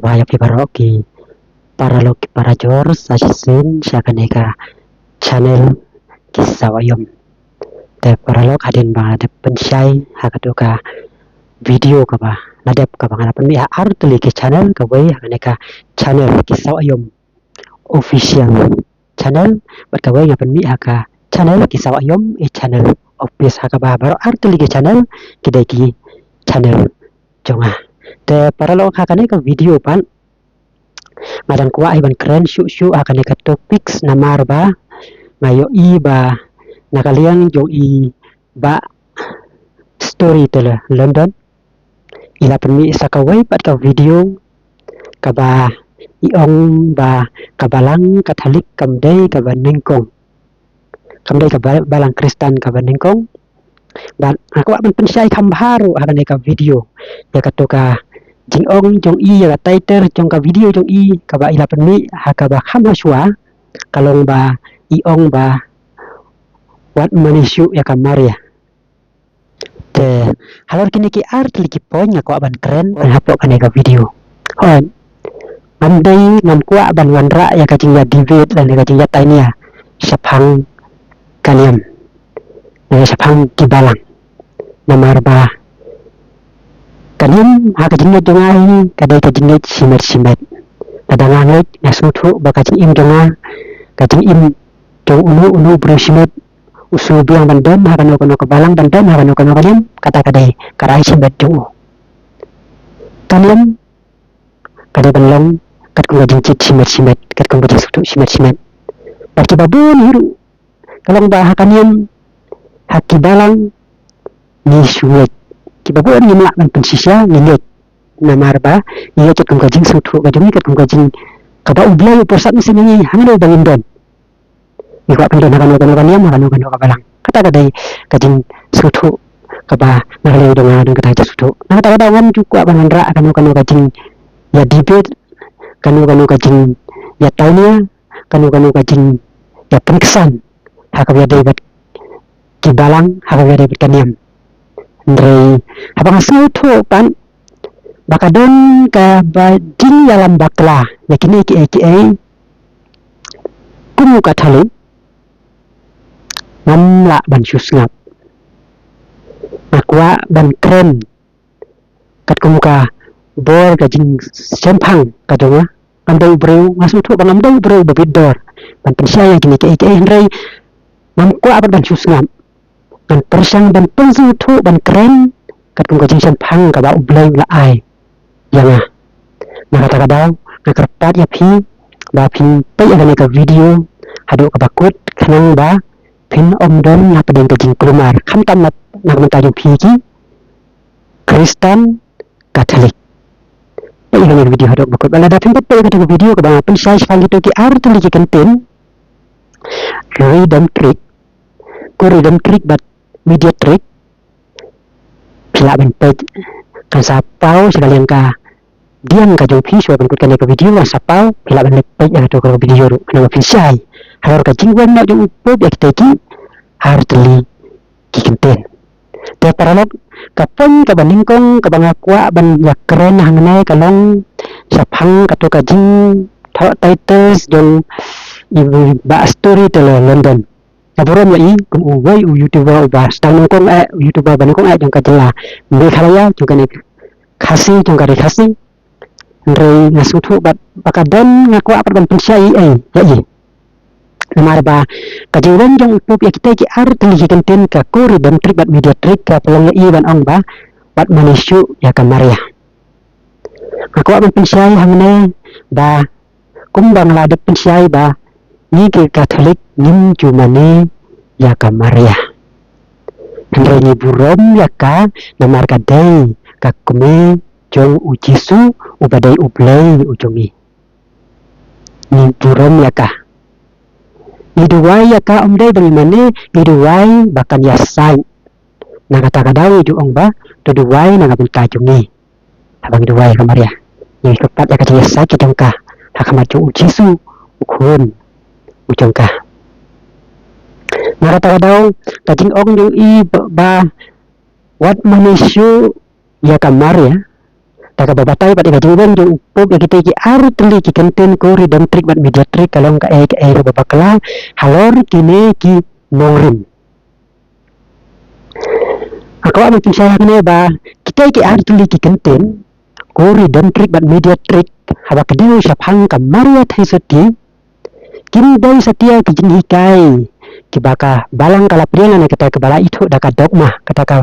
kabaya pibaroki para loki para jor sasin syakaneka channel kisah wayom te para lok hadin ba de pensyai hakaduka video kaba nadep kaba ngana penmi artli ke channel kabai hakaneka channel kisah wayom official channel bat kabai ngapen mi haka channel kisah wayom channel office hakaba baro artli ke channel kidai ki channel jonga te para lo hakane ka video pan madan kuwa iban keren syu hakane ka topics namar ba ngayo i ba nakaliang jong i ba story tele London ila penmi sakawai pat ka video ka ba iong ba kabalang Katolik kamdai ka ba ningkong kamdai ka balang Kristen ka ba ningkong dan aku akan pensyai kambaru akan ka video ya katoka jingong jong i ya title jong ka video jong i ka ba ila penmi hakaba khamaswa kalong ba iong ba wat manisyu ya kamaria te halor kini ki art liki ponya ko aban keren hapo kan ka video hon andai ngam kwa ban wanra ya kacing ya debate dan kacing ya tainia sapang kalian sapang kibalang namar ba kalian hakajinget dongai kadai kajinget simet kadanganget nasutu bakajing im donga kajing im jong unu berusimet usul biang bandem hakano kono kebalang bandem hakano kono kalian kata kadai karai simet jong kalian kadai belong kat kung kajing cit simet kat kung kajing sutu simet bakti babun hiru kalong ba hakanian hakibalang ni suwet kibabuan ni melak man pensisya nilet namar ba iya ket kung kajing sutu kajing ket kung kajing kaba ublay posat mesin ni hangano bangin don ikwa pendon hakano kabalang kata kadai kajing sutu kaba nakaliw donga don kata sutu nakata wan juga banandra kanu kajing ya debate kanu kajing ya taunia kanu kajing ya pengkesan hakabya debat kibalang hakabya debat kaniam Andre habang sutu pan bakadon ka bajing yalam bakla yakini ki kumu Katolik namla ban susngap akwa ban keren kat kumuka bor kajing sempang kadonga andau breu ngasutu bang andau breu babidor ban pensaya kini ki Andre mamkwa ban susngap ban persang ban pensutu ban keren kat kung kajing sempang ka ba ublay la ai yanga nakata kadaw nakarpat ya pi ba pi pay agani ka video hadu ka bakut kanang ba pin omdon na padeng kajing kelumar kamtam na mentajong pi ki Kristen Katolik pay agani video hadu bakut bala da pin pay agani video ka ba pensay gitu ki art liki kentin Rhythm trick but media trick pila ban page kan sapau sekalian ka diam ka jong pi so ban kut kan ka video kan sapau pila ban page ya to ka video ru kana pensay haror ka jingwan na jong upo ya kiteki hartli kikenten te paralog kapon ka baningkong ka bangakwa ban ya keren hangnai kalong sapang kato ka jing titles jong ibu ba story tele London Laboran lai kum uway YouTuber ba stang kong YouTuber ban kong jong kajela me khalaya juga ne khasi jong kare khasi ndrei ngasutu bat bakadon ngakwa apa ban pensai ya ye namar ba kajiwan jong pop ya kita ki art li konten ka kuri ban trick bat media trick ka pelong ya ban ong ba bat manisyu ya kamaria ngakwa ban pensai hangne ba kumbang ladep pensai ba ni ke Katolik nim jumane ya kamaria andre ni burom ya ka namar kadai ka kume jong ujisu ubadai ublay ujongi ni burom ya ka ni duwai ya ka omdai bagaimana ni duwai bakan ya sai na kata kadawi juong ba to duwai na ngabun kajongi habang duwai kamaria ni kepat ya kajing ya sai kitongka hakamaju ujisu ukun ujungkah nakata daw kajing ong yung i ba what manisyu ya kamar ya Taka babatai pada gajiban jo upop ya kita ki aru teli ki konten ko redam trik bat media trik kalau ka babakala halor kini ki nongrim. Aku mungkin saya kena ba kita ki aru teli ki konten ko redam trik bat media trik haba kedeu syapang ka maria thai seti kin dai setia ki jin hikai ki baka balang kala priana ne kata ke bala itu daka dogma kata ka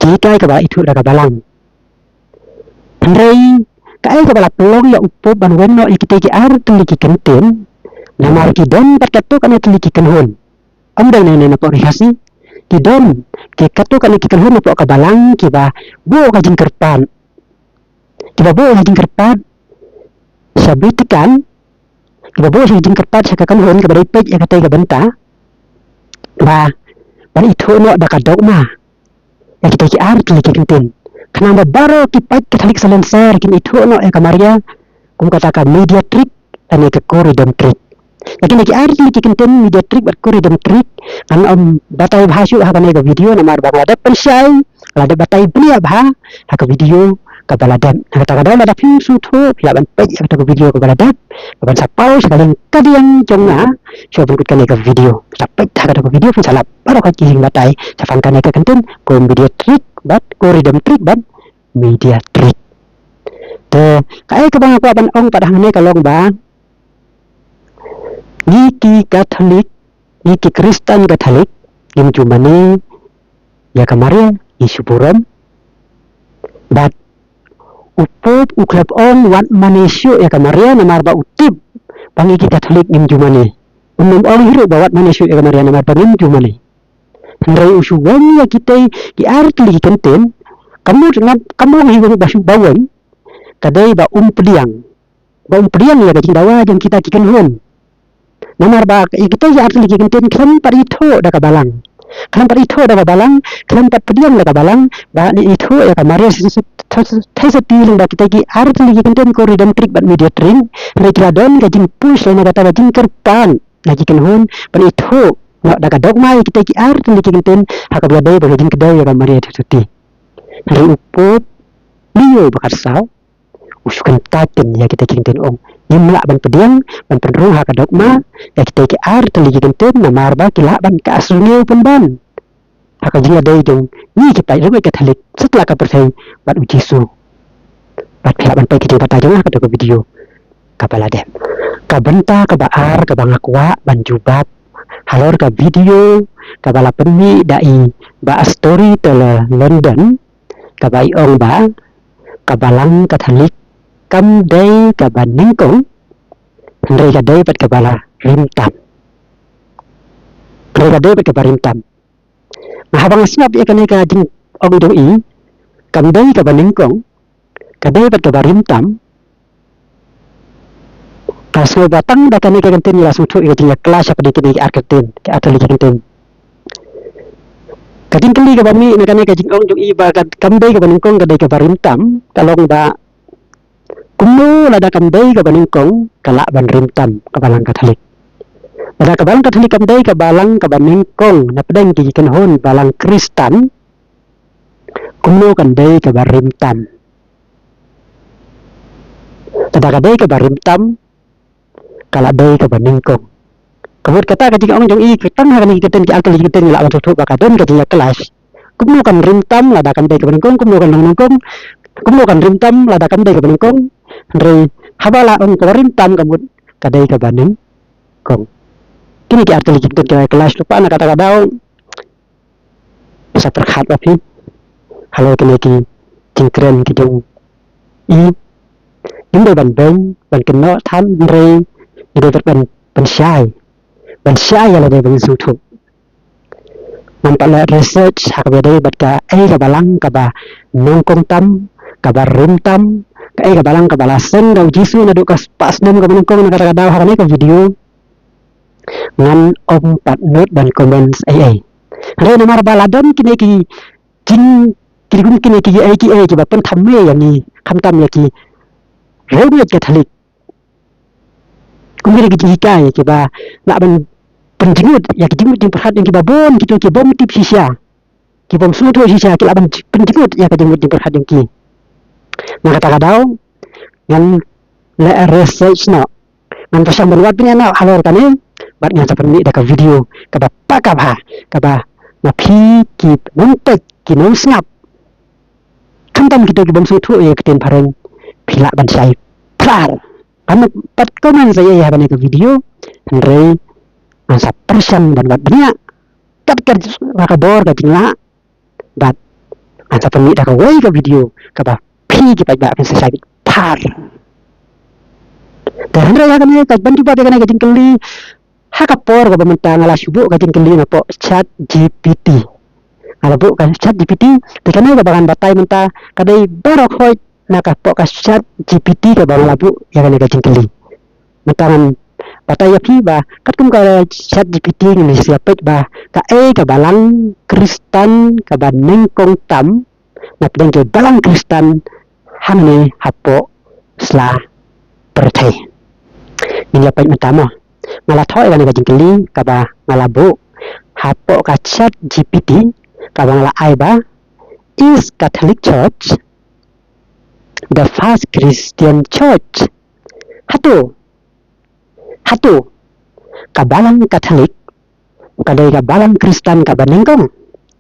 jikai ke bala itu daka balang Andrei, kai ka bala pelong ya upop ban wenno ikite ki ar tuliki kenten. Namar ki don pat katu kana tuliki kenhon. Om dai nene na porihasi. Ki don ki katu kana ki kenhon po ka balang ki ba bo ka jingkerpan. Ki ba bo ka jingkerpan. Sabitikan ki ba bo sa jingkerpan sa kenhon ka ba pej ya katay ka benta. Ba ban itu no da ka dogma. Ya kita ki ar tuliki kenten. Kenapa baru kipat Katolik selenser kini itu no kamaria kum katakan media trik dan ke koridom trik. Yakin lagi arti konten media trik buat koridom trik kan batai bahasyu hakan ke video namar balada pensyai lada batai belia bah hak video ke balada kata kada ada film sutu pila ban pej kata video ke balada ban sapau sekalian kadian jonga coba ikutkan ke video sampai kata video pun salah baru kaki hing batai safangkan ke konten ko media trik bat koridom trik bat media trik te kai ke bang ban ong padang ne kalong ba niki Katolik niki Kristen Katolik yang cuma ni ya kemarin isu buram bat upop uklap on wat manisyo ya kemarin namar ba utip bang niki Katolik yang cuma ni ong hiru bawat manisyo ya kemarin namar bang cuma ni Andrei usugan ya kita di arti lagi konten kamu hidup basu bawang kadai ba pediang ya kajing dawa yang kita kikan hon namar ba kita ya arti lagi konten kelampat itu dah kabalang kelampat pediang dah kabalang ba itu ya kamaria seseti dah kita ki arti lagi konten ko redam trik bat media trik mereka don kajing push lain kata kajing kerpan lagi kan hon ban itu dah dogma kita ki arti lagi konten hak badai bagajing kedai ya kamaria seseti hari upop liyo bakarsau usukan taten ya kita kinten ong nimla ban pediang ban pedro hak dogma ya kita ki ar teligi kinten namar ba kila ban ka asrunyo pun ban hak jinga dai jong ni kita rubai Katolik setelah ka persai ban ujisu bat kila ban pai kita batajong hak ka video kapala dem ka benta ka baar ka bangakwa ban jubat halor ka video ka bala penmi dai ba story tele London kabai ong ba kabalang Katolik kam dai kabaningkong Andrei kadai pat kabala rimtam Andrei kadai pat kabarimtam habang asmap ya kane ka jing ong doi kam dai kabaningkong kadai pat kabarimtam kasno batang da kane ka kantin ya sutu ya tinga kelas apa dikini arketin ke atali kantin kadin kali ka bami nakane ka jingong jung iba kad kambay ka baningkong kadai ka barimtam kalong ba kuno lada kambay ka baningkong kala ban rimtam ka balang Katolik lada ka balang Katolik kambay ka balang ka baningkong napdeng ki kanhon balang Kristen kuno kandai ka barimtam lada kadai ka barimtam kala dai ka baningkong Kabut kata kajing ong jong i kitang hakan ikiten ki alkal ikiten la tutu bakadon kajing kelas. Kumno kan rimtam ladakan dai kebenengkong kumno kan nongkong. Kumno kan rimtam ladakan dai kebenengkong. Andre habala ong ko rimtam kabut kadai ka baneng kong. Kini ki alkal ikiten ki kelas lupa na kata kadao. Bisa terkhat api. Halo kini ki jingkren ki jong i. Yung ban beng ban keno tan andre ide terban pensyai ban syaya la de bang sutu nampala research hak bede bat ka ka balang ka ba nongkong tam ka ba rim tam ka balang ka balasen daw jisu na do ka pas dem ka nongkong na kata daw hakane ka video ngan om pat note ban comments ai re namar baladon kini ki jing kirigun kini ki ki ba pen thamme yani kham tam ya ki robe Katolik kumire ki jika ki ba na ban penjengut ya kijengut yang perhat yang kibabon gitu kibom tip sisya kibom sutu sisya kilaban penjengut ya kijengut yang perhat yang ki Nah kata daw ngan le research no ngan pasang berwat punya na halor kane bat ngan sapen ni da ka video ka ba pakabha ka ba ma phi ki nontek ki non snap kantam kita ki bangsu thu ye keten phareng phila ban sai pral kan pat komen saya ya bane ka video andre asa persen dan bat banyak kat ka bor ka tingla bat asa pen ni da ka wei ka video ka ba phi ki pa ba sai par dan raya kan ka bantu pa kan ka tingkeli hakapor ka bamenta ngala subu ka tingkeli na po chat GPT ala bu kan chat GPT tikana ka bagan batay menta kadai barok hoy na ka po ka chat GPT ka bang labu ya kan ka tingkeli mentangan batay api ba katkum ka chat GPT ni siapet ba ka ka balang Kristen ka baneng kong tam na pedang ke balang Kristen hamne hapo sla pertai ini apa pertama ngala thoi kan ka jingkeli ka ba ngala bu hapo ka chat GPT ka ba ngala ai ba is Catholic Church the first Christian church hatu ka balang Catholic kadai ka balang Kristen ka ba nengkong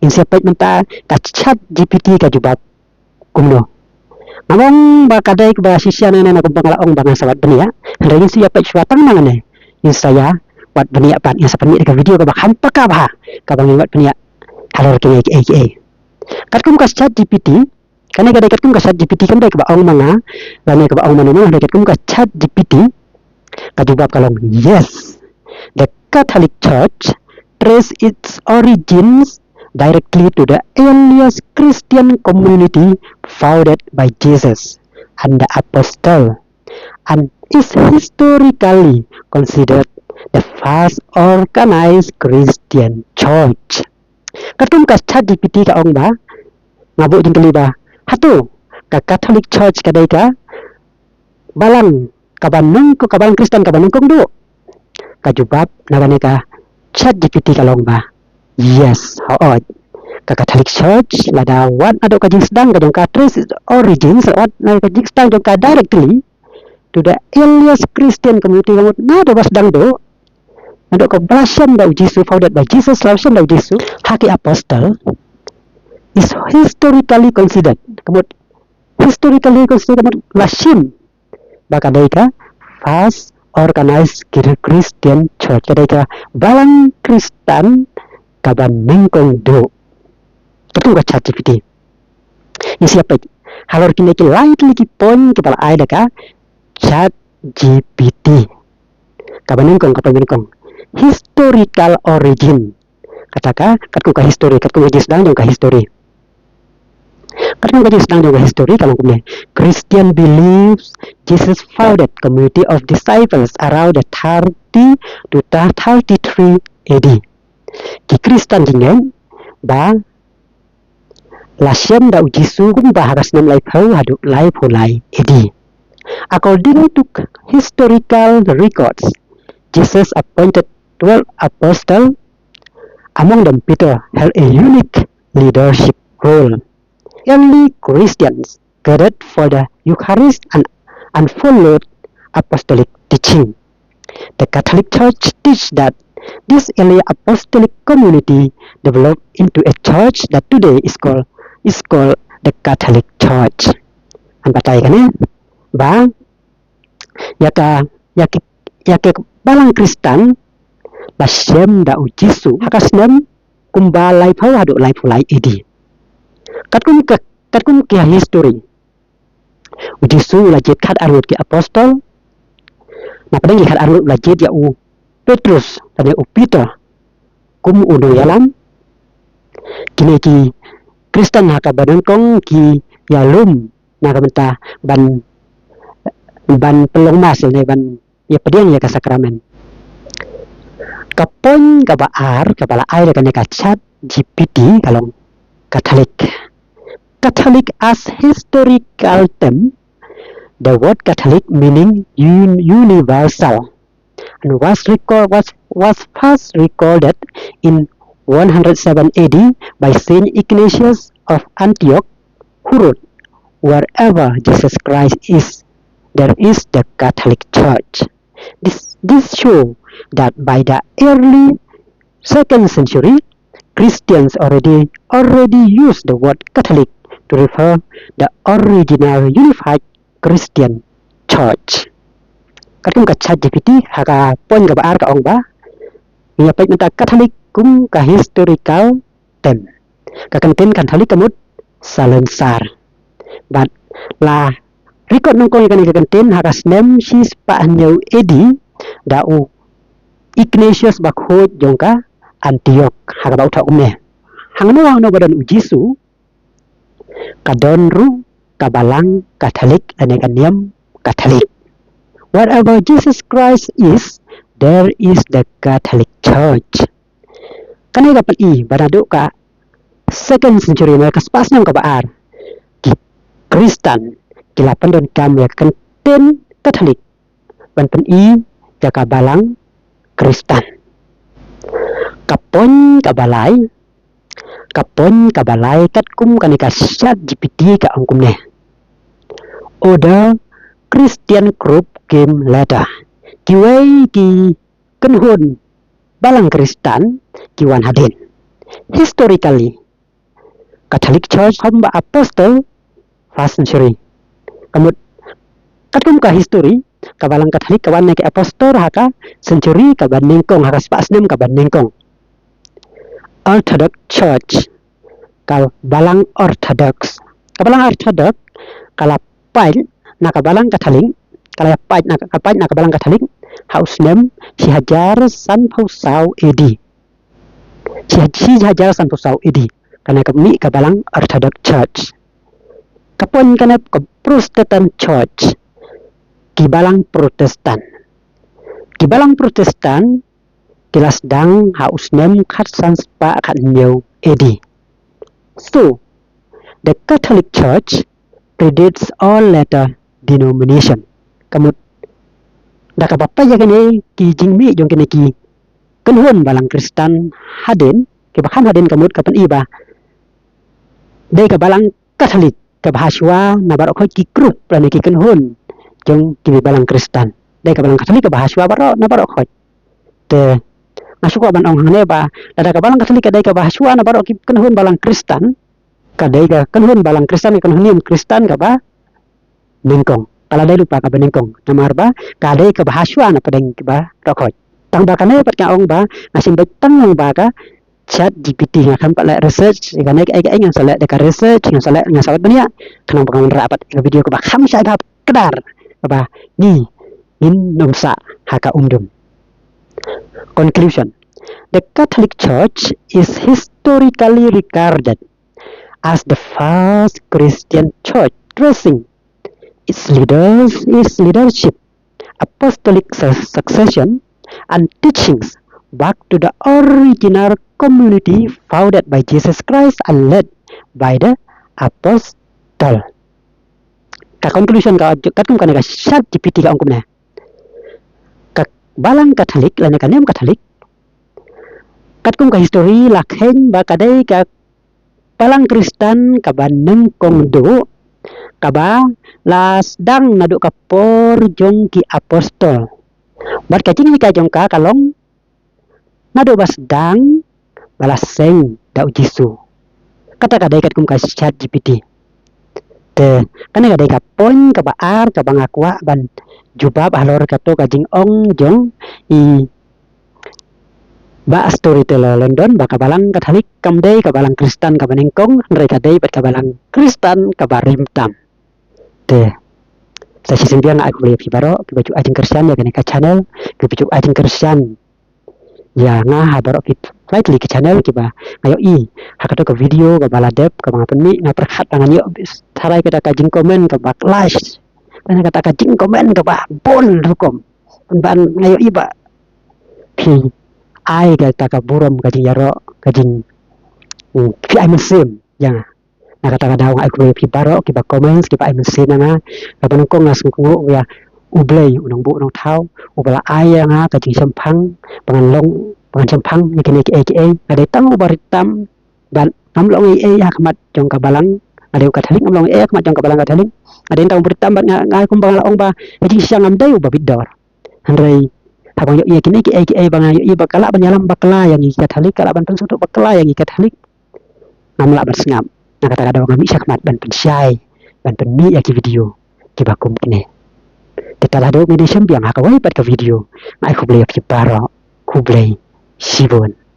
in siapet menta ka chat GPT ka jubab kumno Namang ba kadai ba sisya na kumpangalaong bangang sawat benia handai siapet suatang mangane in saya wat benia pan yang sapani ka video ka ba hampa ka ba ka bang wat benia halor ke katkum ka chat GPT kana kadai katkum ka chat GPT kan dai ka ba ong manga bane ka ba ong manu handai katkum ka chat GPT ka jawab kalong yes the Catholic Church trace its origins directly to the earliest Christian community founded by Jesus and the Apostle and is historically considered the first organized Christian church. Katong ka chat GPT ka ong ba ngabo jingkeli ba hatu ka Catholic Church kadai ka balang kabanung ko kabalang Kristen kabanung kong do kajubab nagane ka chat GPT kalong ba yes hood ka Catholic Church lada wat ado ka jing sedang ka jong ka trace origins wat na ka jing sedang jong ka directly to the earliest Christian community ngamut na do bas dang do ado ka blasem da Jesus founded by Jesus blasem da Jesus haki apostle is historically considered kamut blasem bakadai ka first organized Christian church kadai ka balang Kristen kaban nengkong do ketung ka chat GPT ni siapa halor kini ki lain ki pon kepala ai ka chat GPT kaban nengkong historical origin kataka katku ka history katku ka sedang ka history katku ka sedang ka history kalau kumne Christian believes Jesus founded community of disciples around the 30 to 33 AD ki Kristen dingen ba lasem da Jisu kum bahagas nam lai phau hadu lai phulai AD according to historical records Jesus appointed 12 apostles. Among them Peter held a unique leadership role. Early Christians gathered for the Eucharist and followed apostolic teaching. The Catholic Church teaches that this early apostolic community developed into a church that today is called the Catholic Church. An patay ka na ba? Yaka balang Kristen basem da Jisu hakasnem kumba lai phau hadu lai phulai edi. Katkum ke history. Jisu lajit khat arut ke apostol. Na padang khat arut lajit ya u Petrus dan u Peter kum udo yalam. Kini ki Kristen haka badan kong ki yalum na kamenta ban pelong mas ne ban ya pedian ya ka sakramen. Kapon kabaar kepala air kan ka chat GPT kalong Catholic as historical term. The word Catholic meaning universal and was first recorded in 107 AD by Saint Ignatius of Antioch, who wrote wherever Jesus Christ is, there is the Catholic Church. This shows that by the early 2nd century, Christians already used the word Catholic to refer the original unified Christian Church. Các chúng ta chat GPT haka pon ka baar ka ong ba. Ia pait mata Catholic kum ka historical ten. Ka content Catholic kamut salensar. But la record nong kong ka content haka snem sis pa anyo edi da u Ignatius bakhot jongka Antioch haka ba utha umne. Hang no badan u Jisu kadonru kabalang Catholic ane kaniam Catholic. Wherever Jesus Christ is, there is the Catholic Church. Kanay dapat banado ka 2nd century na kaspas ng kabaar ki Kristen kilapan don kami kanten Catholic panpan jaka balang Kristen. Kapon kabalay katkum kanika chat GPT ka angkum ne. Order Christian group came later. Kiway ki kenhun balang Kristen kiwan hadin. Historically, Catholic Church hamba apostle 1st century. Kamut katkum ka history kabalang Catholic kawan ke apostol haka century kaban ningkong haka spasnem kaban ningkong. Orthodox Church kabalang Orthodox. Kabalang Orthodox kalapay na kabalang Catholic kalapay na kabalang Catholic house name si Hajar San Pausau AD. Si Hajar San Pausau AD kana kami kabalang Orthodox Church. Kapon kana ka Protestant Church kibalang Protestan. Kibalang Protestan kilas dang house name kat sanspa kat new AD. So the Catholic Church predates all later denomination. Kamut da kapapa ya kene ki jingmi jong kene ki kenhun balang Kristen haden ki bakan haden kamut kapan iba dai ka balang Catholic ka bahaswa na barok ki group plan ki kenhun jong ki balang Kristen dai ka balang Catholic ka bahaswa barok na barok te masuk ban ong hane ba da ka balang Catholic ka dai ka bahaswa na barok ki kenhun balang Kristen ka dai ka kenhun balang Kristen ka kenhun Kristen ka ba ningkong kalau dai lupa ka beningkong namar ba ka dai ka bahaswa na padeng ba rokot tang ba kana pat ka ong ba ngasim betang ng ba ka chat GPT nga kan pala research ga naik ai ngan sala de ka research ngan sala ngan sabat banya kanang pangawan rapat ka video ka ba kham sa ba kedar ba ni in nomsa haka umdum. Conclusion: the Catholic Church is historically regarded as the first Christian church tracing its leadership, apostolic succession, and teachings back to the original community founded by Jesus Christ and led by the apostle. Ka conclusion ka katkum kana ka chat GPT ka angkum na. Ka balang Catholic lan ka nem Catholic. Katkum ka history lakhen ba kadai ka balang Kristen ka baneng kong do kaba las dang nadu kapor jong ki apostol bat kacing ka jong ka kalong nadu bas dang balas seng da Jisu kata kadai kat kum ka chat GPT te kana kadai ka pon ka baar ka bangakwa ban jubab halor kato ka jing ong jong i ba storyteller London ba kabalang Catholic kamdai kabalang Kristen kabanengkong ndrai kadai bat kabalang Kristen kabarimtam te sa sisimbian na aku boleh pibaro kibaju ajeng Kristen ya kene ka channel kibaju ajeng Kristen ya nga habaro kit likely ke channel kiba ngayo i hakato ka video ka baladep ka mga penmi nga perhat tangan yo tarai kita ka jing komen ka backlash kana kata ka jing komen ka ba bon hukum ban ngayo i ba pi ai ka ta ka buram ka jing yaro ka jing pi ai mesim ya nakata daw nga aku pi baro ki ba comments ki ba ai mesim nga ka banong nga sungku ya ublay unang bu unang tao ubala aya nga ka jing sampang panganlong pangan sampang ni kini ki nga day tang ubaritam ban namlong ai hakamat jong kabalang ada yang kataling amlong macam kabalang kataling ada yang tahu bertambah ngai kumbang la ong ba haji siang am dayu ba bidor handrai habang yo iya kini ki bang yo iya bakala banyalam bakala yang ikat halik kala ban pensutu bakala yang ikat halik namla bersengam nah kata-kata bang mi syakmat ban pensyai ban penmi ya ki video ki bakum kini kita lah do media sembiang hakawai pat ke video ngai ku beli ki baro ku beli sibon